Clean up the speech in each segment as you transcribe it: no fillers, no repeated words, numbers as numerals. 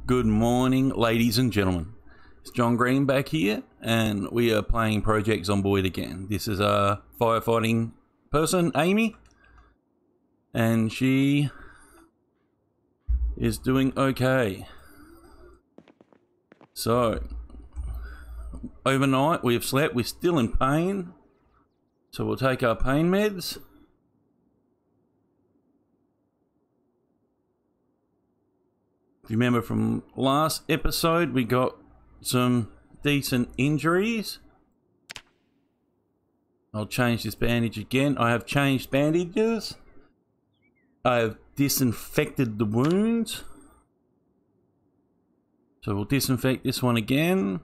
Good morning, ladies and gentlemen. It's John Green back here, and we are playing Project Zomboid again. This is a firefighting person, Amy, and she is doing okay. So, overnight we have slept. We're still in pain, so we'll take our pain meds. If you remember from last episode, we got some decent injuries. I'll change this bandage again. I have changed bandages. I have disinfected the wounds. So we'll disinfect this one again.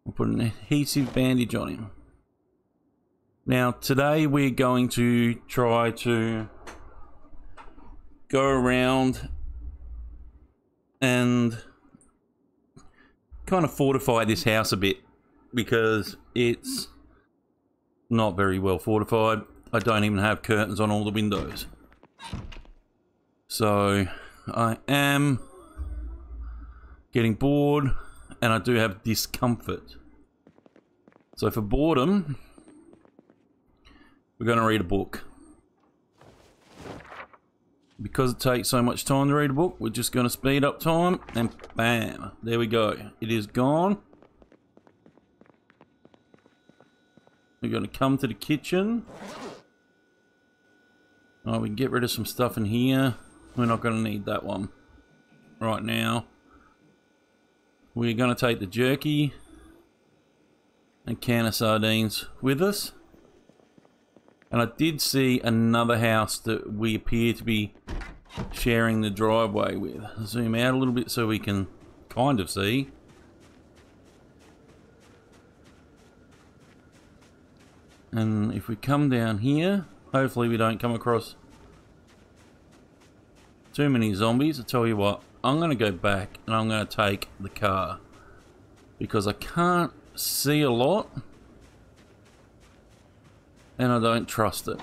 We'll put an adhesive bandage on him. Now today we're going to try to go around and kind of fortify this house a bit, because it's not very well fortified. I don't even have curtains on all the windows. So I am getting bored and I do have discomfort. So for boredom, we're going to read a book. Because it takes so much time to read a book, we're just going to speed up time, and bam, there we go. It is gone. We're going to come to the kitchen. Oh, we can get rid of some stuff in here. We're not going to need that one right now. We're going to take the jerky and can of sardines with us. And I did see another house that we appear to be sharing the driveway with. Zoom out a little bit so we can kind of see. And if we come down here, hopefully we don't come across too many zombies. I tell you what, I'm going to go back and I'm going to take the car, because I can't see a lot. And I don't trust it.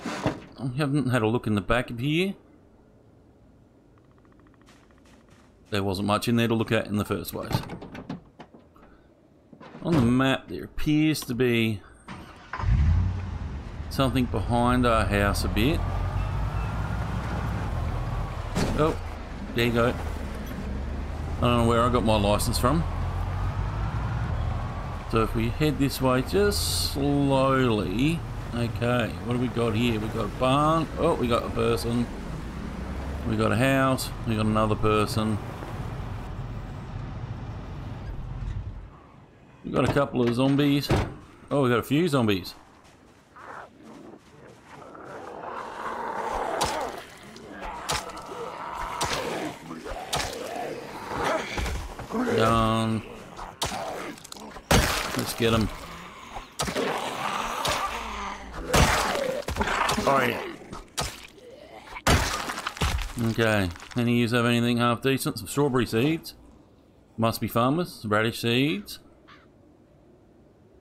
I haven't had a look in the back of here. There wasn't much in there to look at in the first place. On the map there appears to be something behind our house a bit. Oh, there you go. I don't know where I got my license from. So if we head this way just slowly. Okay, what do we got here? We got a barn. Oh, we got a person. We got a house. We got another person. We got a couple of zombies. Oh, we got a few zombies. Done. Let's get them. Oh, yeah. Okay, any of you have anything half decent? Some strawberry seeds. Must be farmers. Radish seeds.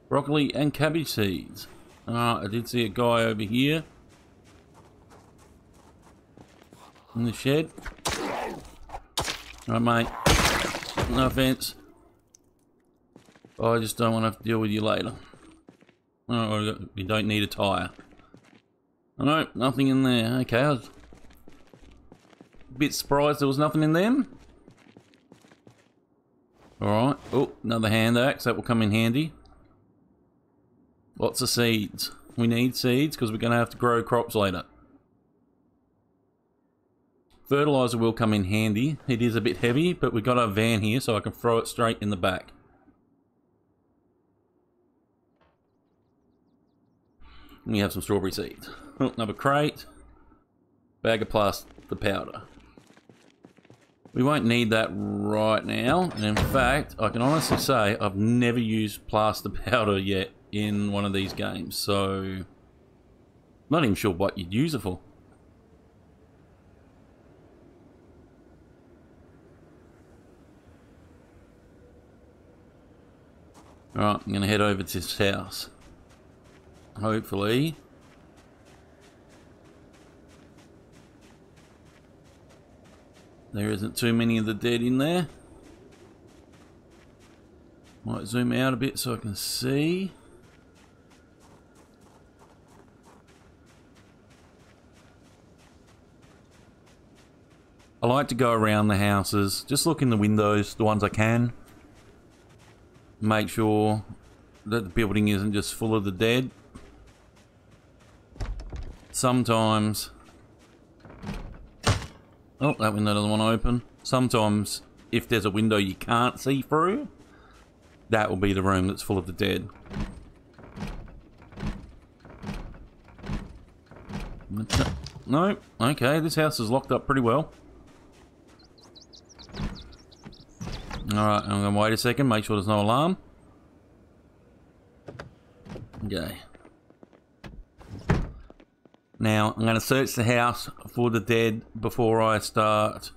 Broccoli and cabbage seeds. I did see a guy over here in the shed. Alright, mate. No offense. I just don't want to have to deal with you later. Oh, you don't need a tire. Oh, no, nothing in there. Okay, I was a bit surprised there was nothing in them. Alright. Oh, another hand axe. That will come in handy. Lots of seeds. We need seeds because we're going to have to grow crops later. Fertilizer will come in handy. It is a bit heavy, but we've got our van here so I can throw it straight in the back. And we have some strawberry seeds. Oh, another crate. Bag of plaster powder. We won't need that right now. And in fact, I can honestly say I've never used plaster powder yet in one of these games. So, I'm not even sure what you'd use it for. Alright, I'm going to head over to this house. Hopefully There isn't too many of the dead in there. Might zoom out a bit so I can see. I like to go around the houses, just look in the windows, the ones I can. Make sure that the building isn't just full of the dead. Sometimes... Oh, that window doesn't want to open. Sometimes, if there's a window you can't see through, that will be the room that's full of the dead. No, okay, this house is locked up pretty well. Alright, I'm going to wait a second, make sure there's no alarm. Okay. Now, I'm going to search the house for the dead before I start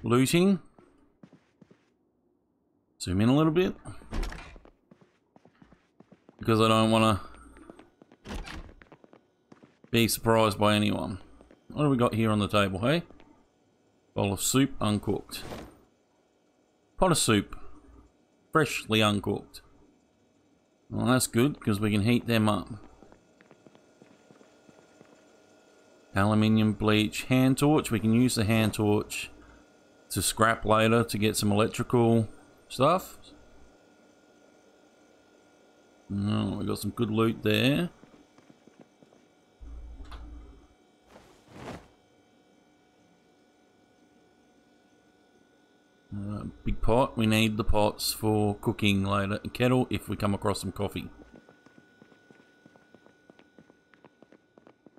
looting. Zoom in a little bit. Because I don't want to be surprised by anyone. What do we got here on the table, hey? Bowl of soup, uncooked. Pot of soup. Freshly uncooked. Well, that's good, because we can heat them up. Aluminium bleach, hand torch. We can use the hand torch to scrap later to get some electrical stuff. Oh, we got some good loot there. Big pot. We need the pots for cooking later. A kettle if we come across some coffee.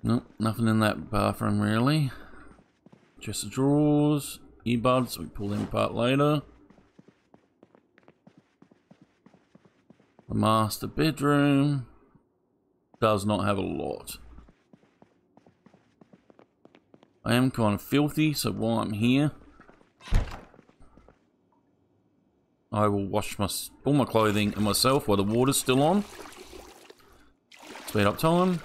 Nope, nothing in that bathroom really. Chest of drawers, earbuds, we pull them apart later. The master bedroom does not have a lot. I am kind of filthy, so while I'm here, I will wash all my clothing and myself while the water's still on. Speed up time.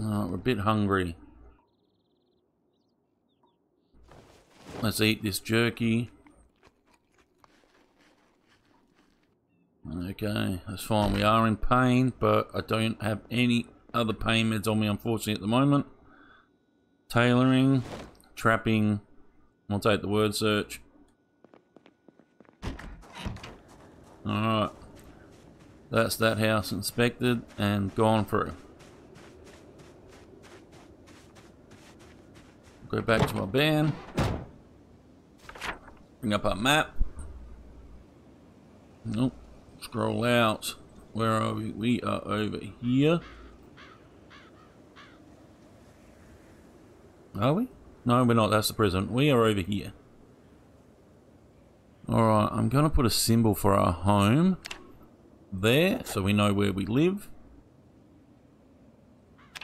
Oh, we're a bit hungry. Let's eat this jerky. Okay, that's fine. We are in pain, but I don't have any other pain meds on me, unfortunately, at the moment. Tailoring, trapping. I'll take the word search. Alright. That's that house inspected and gone through. Go back to our van. Bring up our map. Nope. Scroll out. Where are we? We are over here. Are we? No, we're not. That's the prison. We are over here. Alright, I'm going to put a symbol for our home there so we know where we live.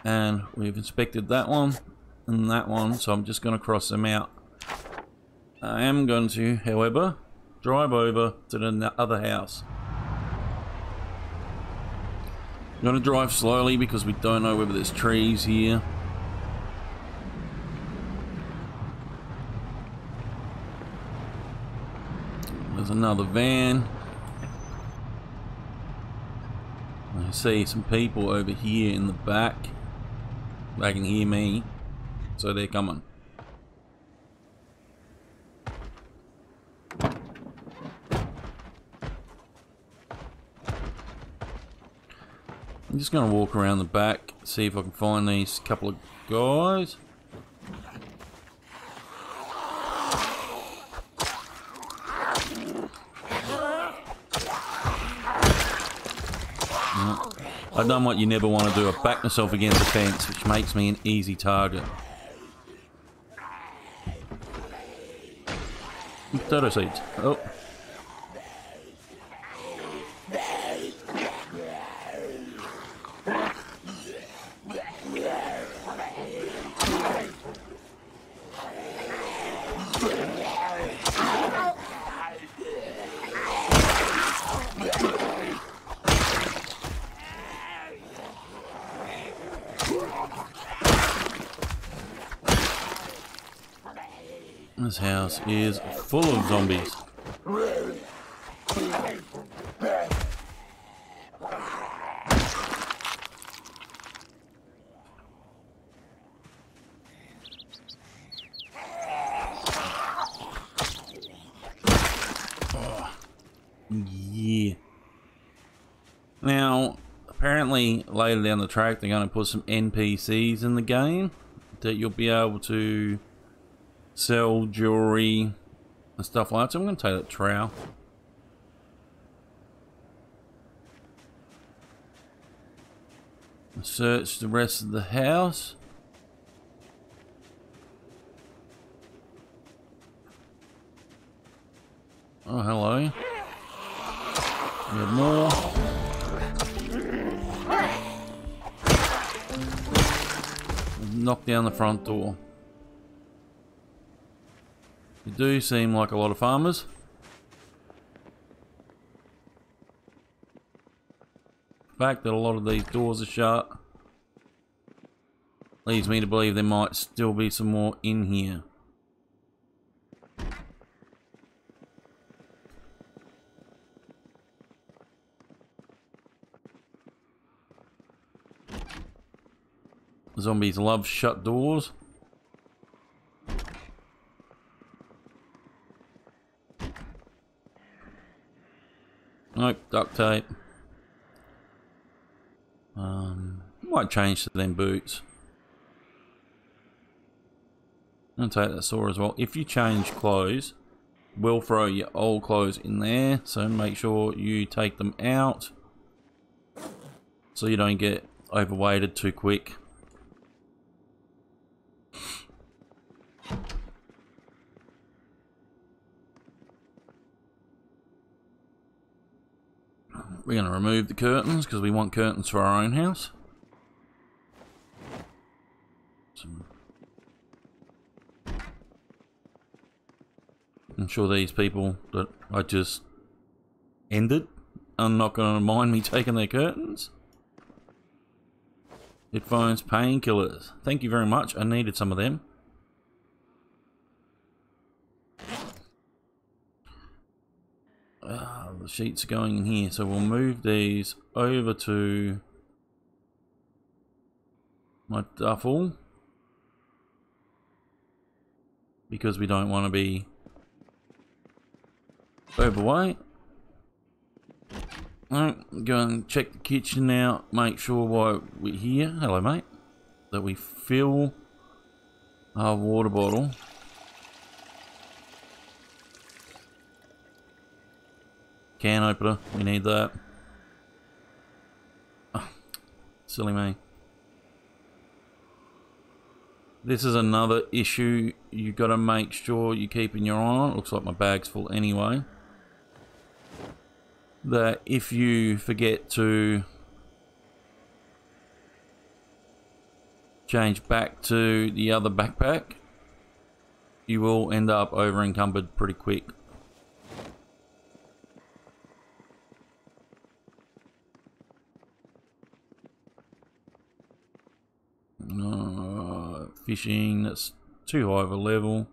And we've inspected that one and that one, so I'm just going to cross them out. I am going to, however, drive over to the other house. I'm going to drive slowly because we don't know whether there's trees here. There's another van. I see some people over here in the back. They can hear me, so they're coming. I'm just going to walk around the back, see if I can find these couple of guys. I've done what you never want to do. I've backed myself against the fence, which makes me an easy target. Potato seeds. Oh. This house is full of zombies. Oh, yeah. Now, apparently later down the track they're going to put some NPCs in the game that you'll be able to sell jewelry and stuff like that. So I'm going to take that trowel. Search the rest of the house. Oh, hello. We have more. Knock down the front door. You do seem like a lot of farmers. The fact that a lot of these doors are shut leads me to believe there might still be some more in here. Zombies love shut doors. Nope, duct tape. Might change to them boots. I'm gonna take that saw as well. If you change clothes, we'll throw your old clothes in there, so make sure you take them out so you don't get overweighted too quick. We're going to remove the curtains because we want curtains for our own house. I'm sure these people that I just ended are not going to mind me taking their curtains. Headphones, painkillers. Thank you very much. I needed some of them. The sheets are going in here, so we'll move these over to my duffel because we don't want to be overweight. Alright, go and check the kitchen now, make sure while we're here, hello mate, that we fill our water bottle. Can opener, we need that. Oh, silly me. This is another issue you got to make sure you're keeping your eye on. Looks like my bag's full anyway. That if you forget to change back to the other backpack, you will end up over encumbered pretty quick. Fishing, that's too high of a level.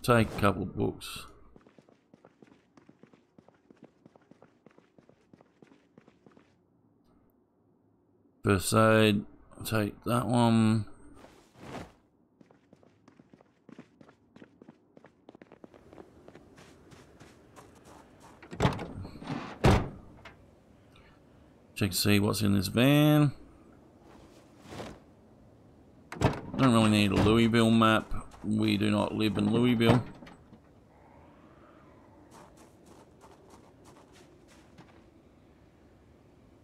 Take a couple of books. First aid, I'll take that one. Check to see what's in this van. Don't really need a Louisville map. We do not live in Louisville.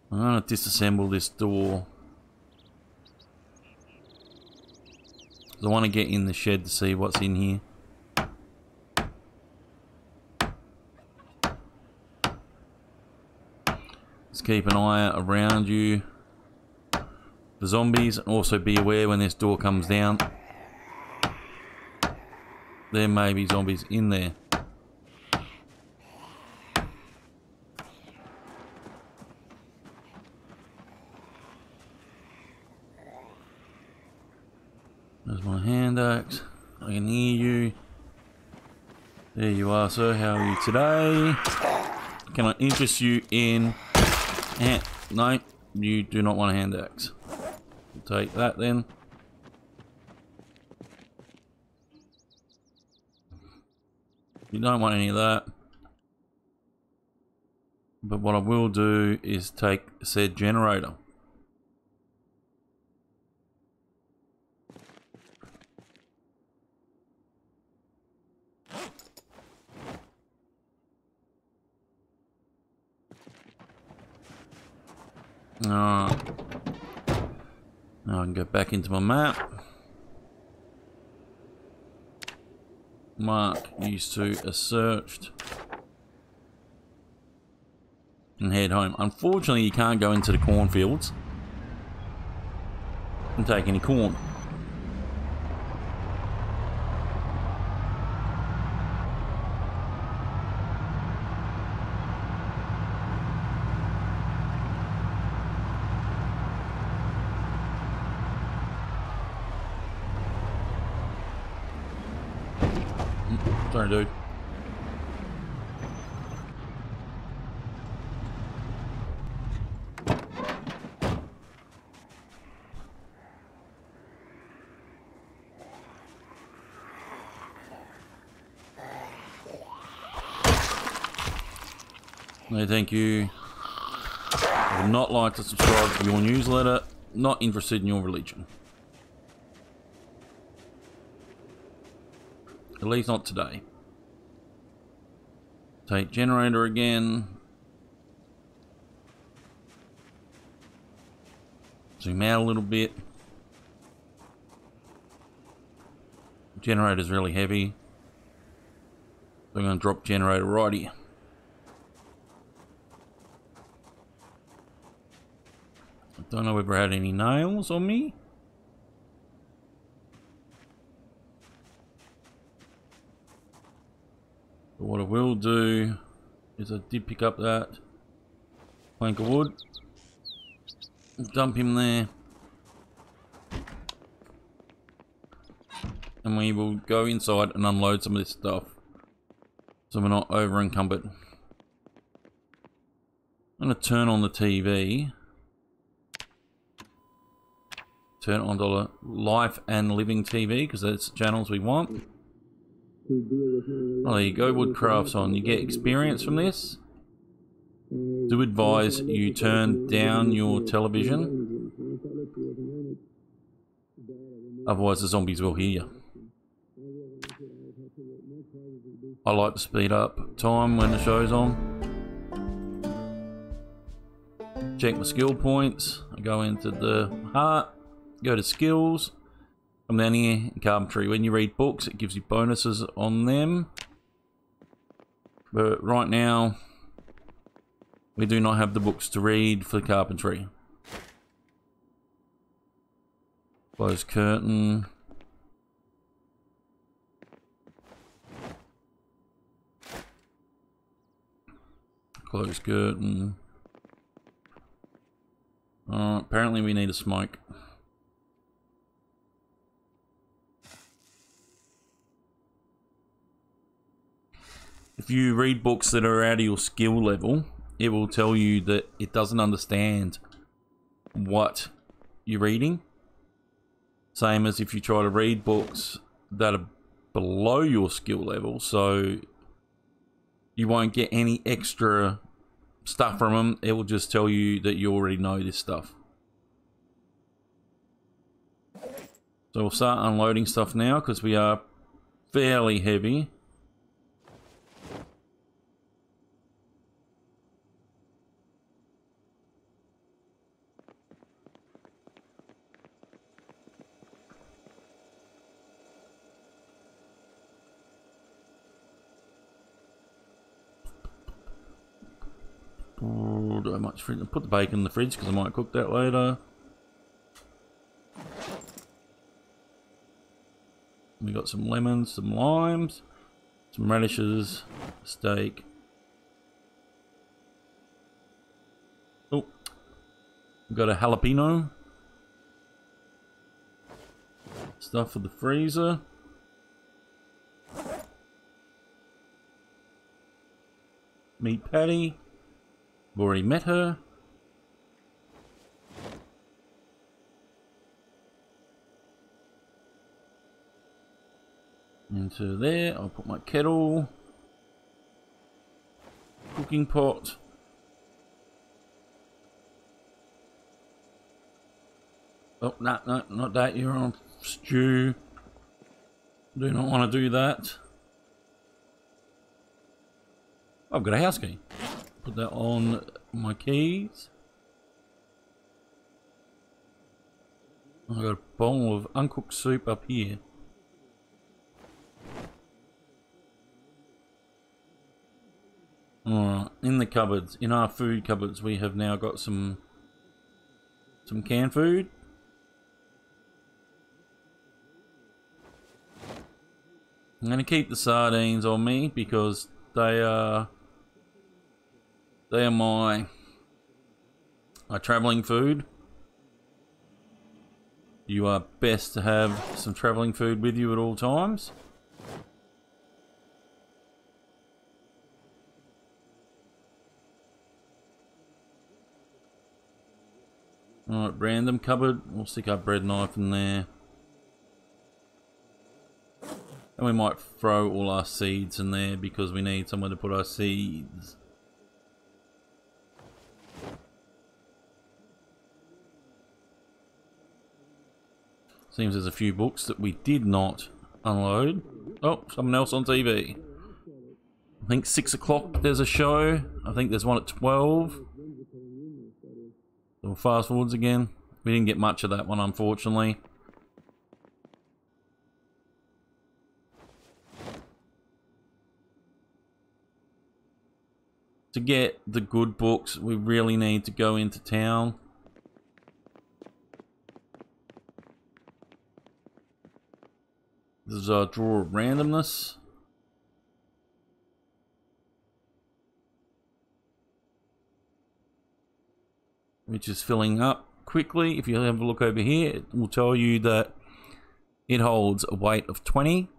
I'm going to disassemble this door. I want to get in the shed to see what's in here. Just keep an eye out around you. The zombies, and also be aware when this door comes down. There may be zombies in there. There's my hand axe. I can hear you. There you are, sir. How are you today? Can I interest you in... No, you do not want a hand axe. Take that then. You don't want any of that. But what I will do is take said generator. Now I can go back into my map. Mark used to a searched. And head home. Unfortunately, you can't go into the cornfields and take any corn. Sorry, dude. No, thank you. I would not like to subscribe to your newsletter. Not interested in your religion. At least not today. Take generator again. Zoom out a little bit. Generator's really heavy. So I'm going to drop generator right here. I don't know if I had any nails on me. But what I will do is I did pick up that plank of wood. Dump him there. And we will go inside and unload some of this stuff. So we're not over encumbered. I'm going to turn on the TV. Turn it on to life and living TV because that's the channels we want. Oh, there you go, Woodcraft's on. You get experience from this. Do advise you turn down your television. Otherwise the zombies will hear you. I like to speed up time when the show's on. Check my skill points. I go into the heart. Go to skills. Come down here in carpentry. When you read books, it gives you bonuses on them. But right now, we do not have the books to read for carpentry. Close curtain. Close curtain. Apparently we need a smoke. If you read books that are out of your skill level, it will tell you that it doesn't understand what you're reading. Same as if you try to read books that are below your skill level, so you won't get any extra stuff from them. It will just tell you that you already know this stuff. So we'll start unloading stuff now because we are fairly heavy. Oh, do I much fridge? Put the bacon in the fridge because I might cook that later. We got some lemons, some limes, some radishes, steak. Oh, we've got a jalapeno. Stuff for the freezer. Meat patty. I've already met her. Into there, I'll put my kettle. Cooking pot. Oh, no, not that. You're on stew. Do not want to do that. I've got a house key. Put that on my keys. I've got a bowl of uncooked soup up here. Alright, in the cupboards, in our food cupboards, we have now got some canned food. I'm going to keep the sardines on me because they are my travelling food. You are best to have some travelling food with you at all times. Alright, random cupboard. We'll stick our bread knife in there. And we might throw all our seeds in there because we need somewhere to put our seeds. Seems there's a few books that we did not unload. Oh, someone else on TV. I think 6 o'clock there's a show. I think there's one at 12. So we'll fast forwards again. We didn't get much of that one, unfortunately. To get the good books, we really need to go into town. This is our drawer of randomness. Which is filling up quickly. If you have a look over here, it will tell you that it holds a weight of 20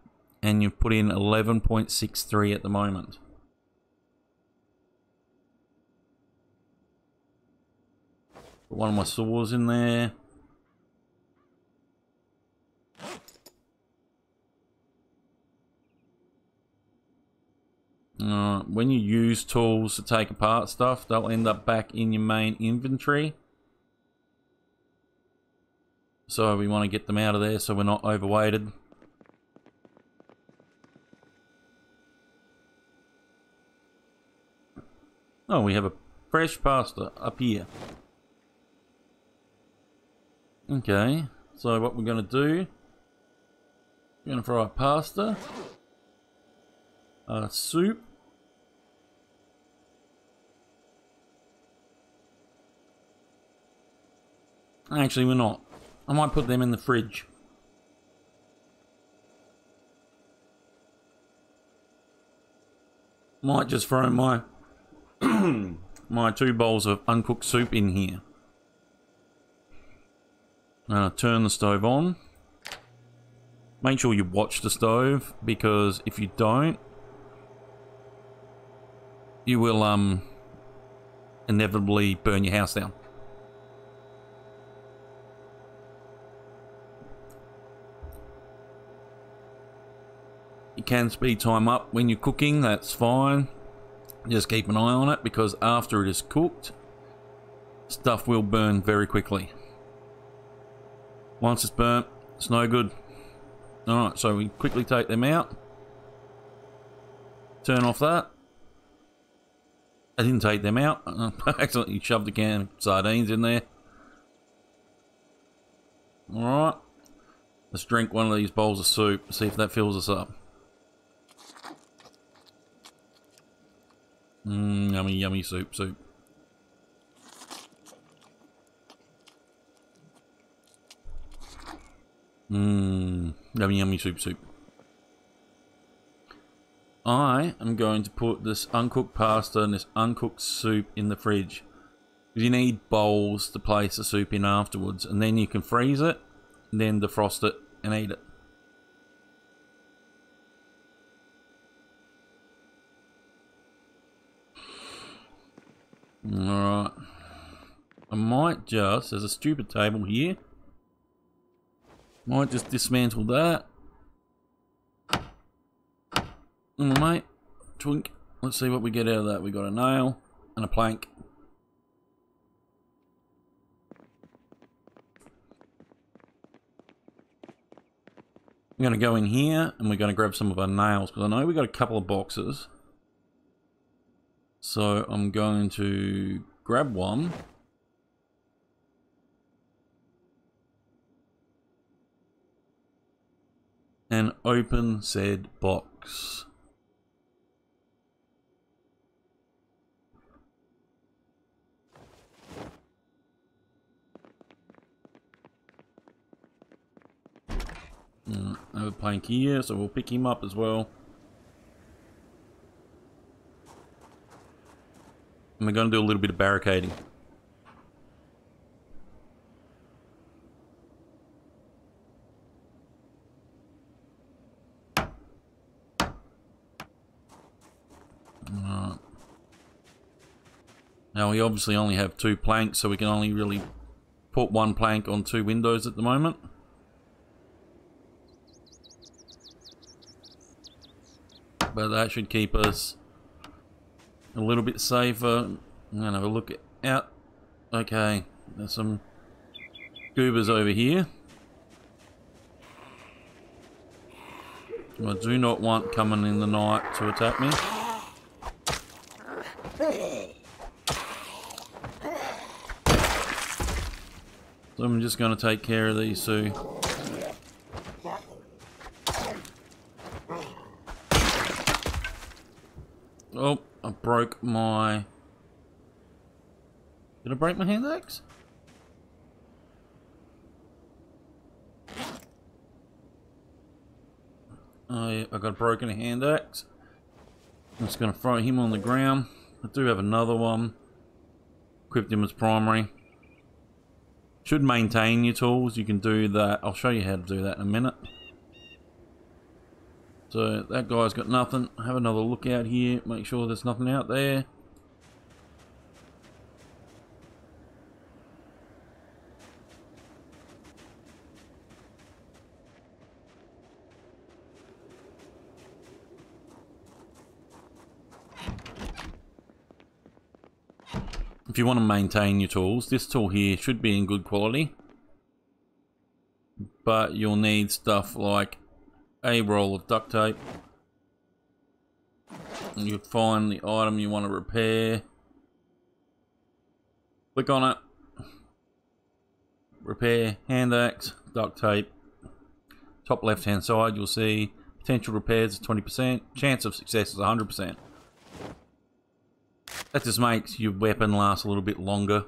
and you've put in 11.63 at the moment. Put one of my saws in there. When you use tools to take apart stuff, they'll end up back in your main inventory. So we want to get them out of there so we're not overweighted. Oh, we have a fresh pasta up here. Okay, so what we're going to do, we're going to fry pasta, soup, actually we're not. I might put them in the fridge. Might just throw my my 2 bowls of uncooked soup in here. Turn the stove on. Make sure you watch the stove, because if you don't, you will inevitably burn your house down. You can speed time up when you're cooking, that's fine. Just keep an eye on it, because after it is cooked, stuff will burn very quickly. Once it's burnt, it's no good. Alright, so we quickly take them out. Turn off that. I didn't take them out. I accidentally shoved a can of sardines in there. Alright. Let's drink one of these bowls of soup, see if that fills us up. Yummy, yummy soup. Yummy, yummy soup. I am going to put this uncooked pasta and this uncooked soup in the fridge. Because you need bowls to place the soup in afterwards, and then you can freeze it, and then defrost it and eat it. Alright. I might just, there's a stupid table here. Might just dismantle that. Mate, twink. Let's see what we get out of that. We got a nail and a plank. I'm going to go in here and we're going to grab some of our nails because I know we got a couple of boxes. So I'm going to grab one. And open said box. I have a plank here, so we'll pick him up as well. And we're going to do a little bit of barricading. Now we obviously only have 2 planks, so we can only really put 1 plank on 2 windows at the moment. But that should keep us a little bit safer. I'm gonna have a look out. Okay, there's some goobers over here. I do not want coming in the night to attack me. So I'm just going to take care of these two. Oh, I broke my... Did I break my hand axe? Oh yeah, I got a broken hand axe. I'm just going to throw him on the ground. I do have another one. Equipped him as primary. Should maintain your tools. You can do that. I'll show you how to do that in a minute. So that guy's got nothing. Have another look out here. Make sure there's nothing out there. If you want to maintain your tools, this tool here should be in good quality. But you'll need stuff like a roll of duct tape. And you find the item you want to repair. Click on it. Repair, hand axe, duct tape. Top left hand side you'll see potential repairs is 20%. Chance of success is 100%. That just makes your weapon last a little bit longer.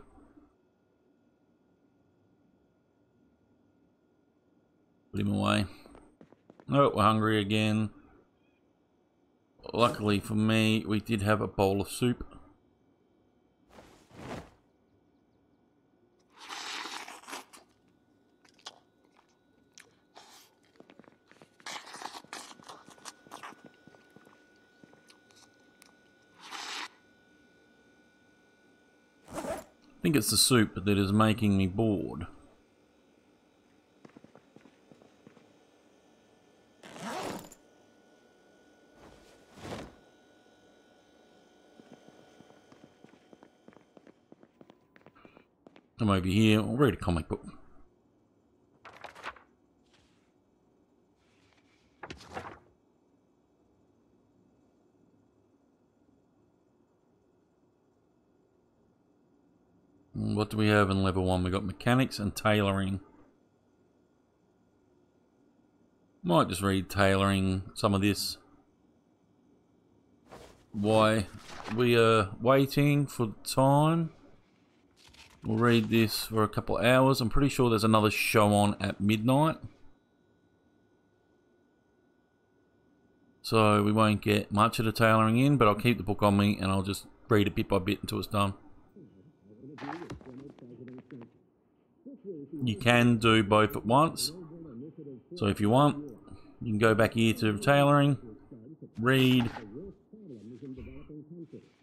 Put him away. Oh, we're hungry again. Luckily for me, we did have a bowl of soup. I think it's the soup that is making me bored. Come over here, I'll read a comic book. What do we have in level 1? We got mechanics and tailoring. Might just read tailoring, some of this. Why we are waiting for time. We'll read this for a couple of hours. I'm pretty sure there's another show on at midnight. So we won't get much of the tailoring in, but I'll keep the book on me and I'll just read it bit by bit until it's done. You can do both at once, So if you want, you can go back here to tailoring, read,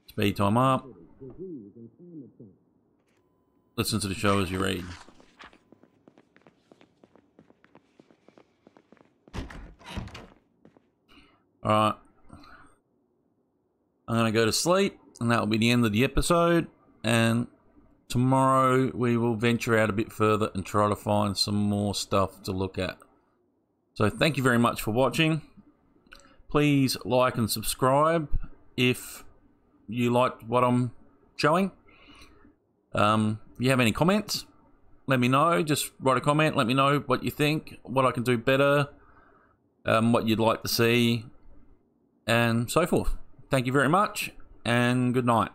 speed time up, listen to the show as you read. Alright, I'm going to go to sleep, and that will be the end of the episode, and tomorrow we will venture out a bit further and try to find some more stuff to look at. So thank you very much for watching. Please like and subscribe if you liked what I'm showing. If you have any comments, let me know. Just write a comment, let me know what you think, what I can do better, what you'd like to see, and so forth. Thank you very much, and good night.